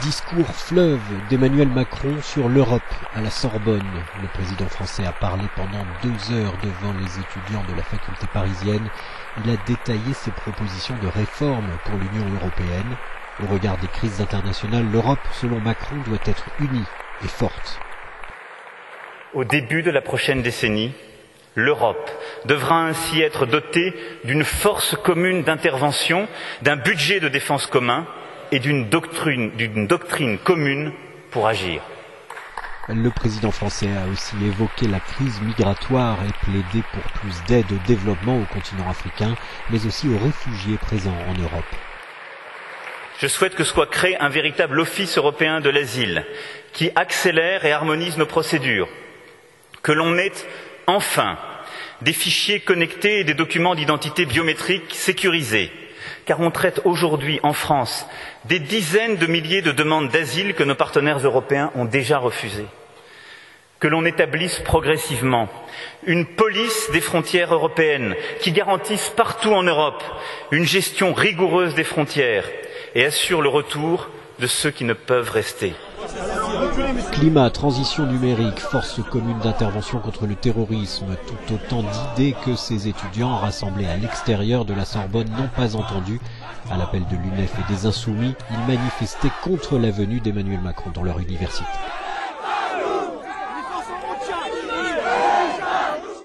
Discours fleuve d'Emmanuel Macron sur l'Europe à la Sorbonne. Le président français a parlé pendant 2 heures devant les étudiants de la faculté parisienne. Il a détaillé ses propositions de réforme pour l'Union européenne. Au regard des crises internationales, l'Europe, selon Macron, doit être unie et forte. Au début de la prochaine décennie, l'Europe devra ainsi être dotée d'une force commune d'intervention, d'un budget de défense commun et d'une doctrine commune pour agir. Le président français a aussi évoqué la crise migratoire et plaidé pour plus d'aide au développement au continent africain, mais aussi aux réfugiés présents en Europe. Je souhaite que soit créé un véritable office européen de l'asile qui accélère et harmonise nos procédures, que l'on ait enfin des fichiers connectés et des documents d'identité biométrique sécurisés, car on traite aujourd'hui en France des dizaines de milliers de demandes d'asile que nos partenaires européens ont déjà refusées. Que l'on établisse progressivement une police des frontières européennes qui garantisse partout en Europe une gestion rigoureuse des frontières et assure le retour de ceux qui ne peuvent rester. Climat, transition numérique, force commune d'intervention contre le terrorisme, tout autant d'idées que ces étudiants rassemblés à l'extérieur de la Sorbonne n'ont pas entendues. À l'appel de l'UNEF et des Insoumis, ils manifestaient contre la venue d'Emmanuel Macron dans leur université.